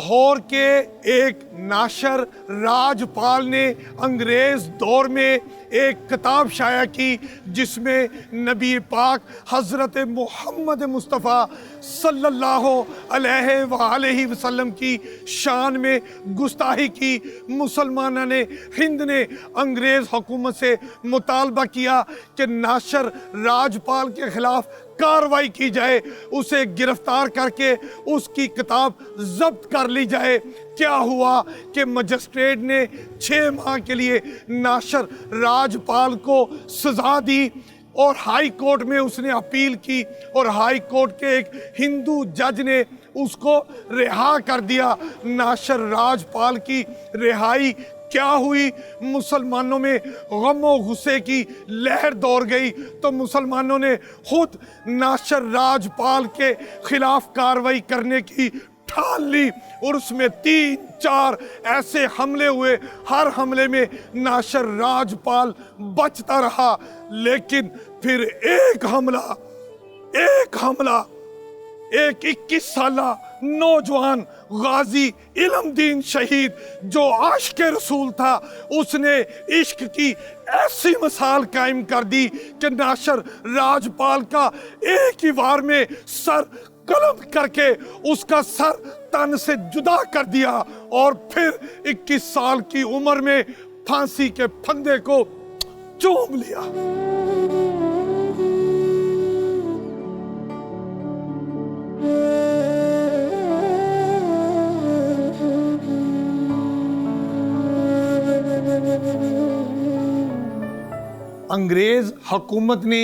लाहौर के एक नाशर राजपाल ने अंग्रेज़ दौर में एक किताब शाया की जिसमें नबी पाक हज़रत मोहम्मद मुस्तफ़ा सल्लल्लाहु अलैहि वसल्लम की शान में गुस्ताही की। मुसलमानों ने हिंद ने अंग्रेज़ हुकूमत से मुतालबा किया कि नाशर राजपाल के ख़िलाफ़ कार्रवाई की जाए, उसे गिरफ्तार करके उसकी किताब जब्त कर ली जाए। क्या हुआ कि मजिस्ट्रेट ने 6 माह के लिए नाशर राजपाल को सज़ा दी और हाई कोर्ट में उसने अपील की और हाई कोर्ट के एक हिंदू जज ने उसको रिहा कर दिया। नाशर राजपाल की रिहाई क्या हुई, मुसलमानों में गम और गुस्से की लहर दौड़ गई तो मुसलमानों ने खुद नाशर राजपाल के खिलाफ कार्रवाई करने की ठान ली और उसमें 3-4 ऐसे हमले हुए। हर हमले में नाशर राजपाल बचता रहा, लेकिन फिर एक हमला एक 21 साला नौजवान गाजी इल्मदीन शहीद जो आशिक रसूल था, उसने इश्क की ऐसी मिसाल कायम कर दी कि नाशर राजपाल का एक ही वार में सर कलम करके उसका सर तन से जुदा कर दिया और फिर 21 साल की उम्र में फांसी के फंदे को चूम लिया। अंग्रेज हुकूमत ने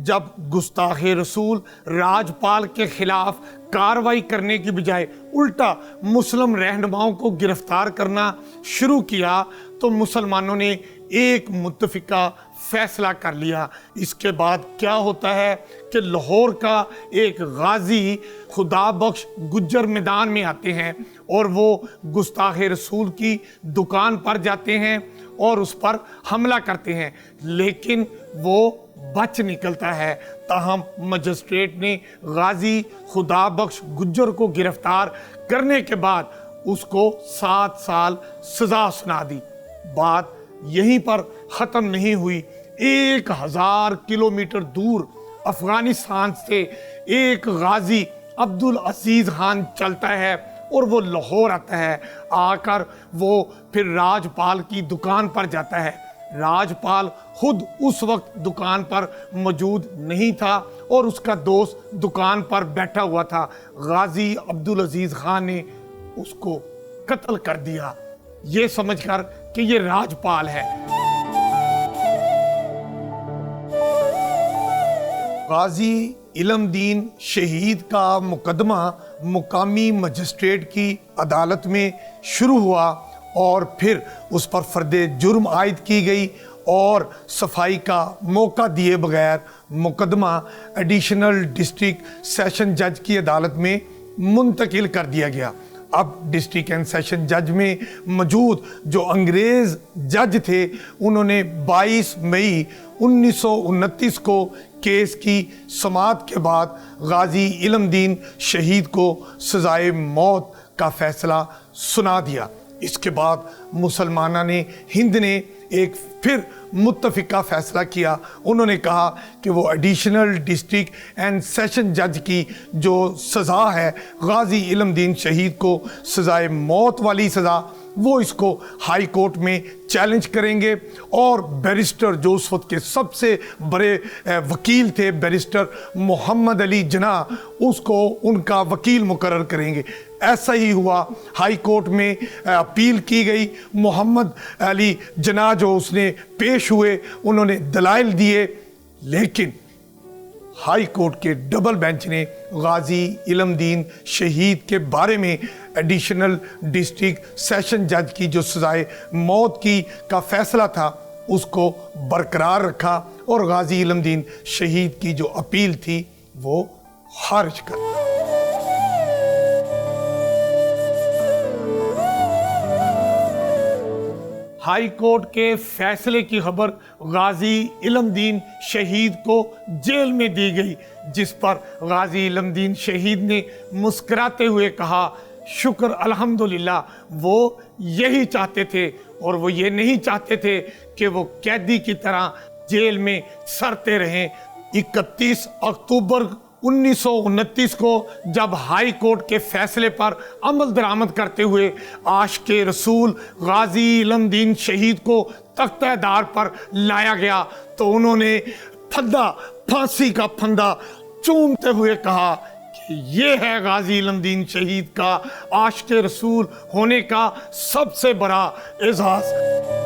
जब गुस्ताखे रसूल राजपाल के खिलाफ कार्रवाई करने की बजाय उल्टा मुस्लिम रहनुमाओं को गिरफ्तार करना शुरू किया तो मुसलमानों ने एक मुत्तफिका फैसला कर लिया। इसके बाद क्या होता है कि लाहौर का एक गाजी खुदा बख्श गुज्जर मैदान में आते हैं और वो गुस्ताखे रसूल की दुकान पर जाते हैं और उस पर हमला करते हैं, लेकिन वो बच निकलता है। ताहम मजिस्ट्रेट ने गाजी खुदा बख्श गुज्जर को गिरफ्तार करने के बाद उसको 7 साल सजा सुना दी। बात यहीं पर ख़त्म नहीं हुई। 1000 किलोमीटर दूर अफगानिस्तान से एक गाजी अब्दुल अजीज खान चलता है और वो लाहौर आता है। आकर वो फिर राजपाल की दुकान पर जाता है। राजपाल खुद उस वक्त दुकान पर मौजूद नहीं था और उसका दोस्त दुकान पर बैठा हुआ था। गाजी अब्दुल अजीज खान ने उसको कत्ल कर दिया, ये समझकर कि ये राजपाल है। गाजी इल्मदीन शहीद का मुकदमा मुकामी मजिस्ट्रेट की अदालत में शुरू हुआ और फिर उस पर फर्दे जुर्म आयद की गई और सफाई का मौका दिए बगैर मुकदमा एडिशनल डिस्ट्रिक्ट सेशन जज की अदालत में मुंतकिल कर दिया गया। अब डिस्ट्रिक्ट एंड सेशन जज में मौजूद जो अंग्रेज़ जज थे, उन्होंने 22 मई 1929 को केस की समाअत के बाद गाजी इल्मदीन शहीद को सजाए मौत का फैसला सुना दिया। इसके बाद मुसलमाना ने हिंद ने एक फिर मुत्तफिका फैसला किया। उन्होंने कहा कि वो एडिशनल डिस्ट्रिक्ट एंड सेशन जज की जो सज़ा है गाजी इल्मदीन शहीद को सज़ाए मौत वाली सज़ा, वो इसको हाई कोर्ट में चैलेंज करेंगे और बैरिस्टर जो उस वक्त के सबसे बड़े वकील थे बैरिस्टर मोहम्मद अली जिन्ना, उसको उनका वकील मुकर्रर करेंगे। ऐसा ही हुआ। हाई कोर्ट में अपील की गई। मोहम्मद अली जिन्ना जो उसने पेश हुए, उन्होंने दलाइल दिए, लेकिन हाई कोर्ट के डबल बेंच ने गाजी इल्मदीन शहीद के बारे में एडिशनल डिस्ट्रिक्ट सेशन जज की जो सजाए मौत की का फैसला था उसको बरकरार रखा और गाजी इल्मदीन शहीद की जो अपील थी वो खारिज कर दी। हाई कोर्ट के फैसले की खबर गाजी इल्मदीन शहीद को जेल में दी गई, जिस पर गाजी इल्मदीन शहीद ने मुस्कुराते हुए कहा शुक्र अल्हम्दुलिल्लाह वो यही चाहते थे, और वो ये नहीं चाहते थे कि वो कैदी की तरह जेल में सड़ते रहें। 31 अक्टूबर 1929 को जब हाई कोर्ट के फैसले पर अमल दरामद करते हुए आशिक़े रसूल गाजी इल्मदीन शहीद को तख्तेदार पर लाया गया, तो उन्होंने फांसी का फंदा चूमते हुए कहा कि ये है गाजी इल्मदीन शहीद का आशिक़े रसूल होने का सबसे बड़ा एजाज़।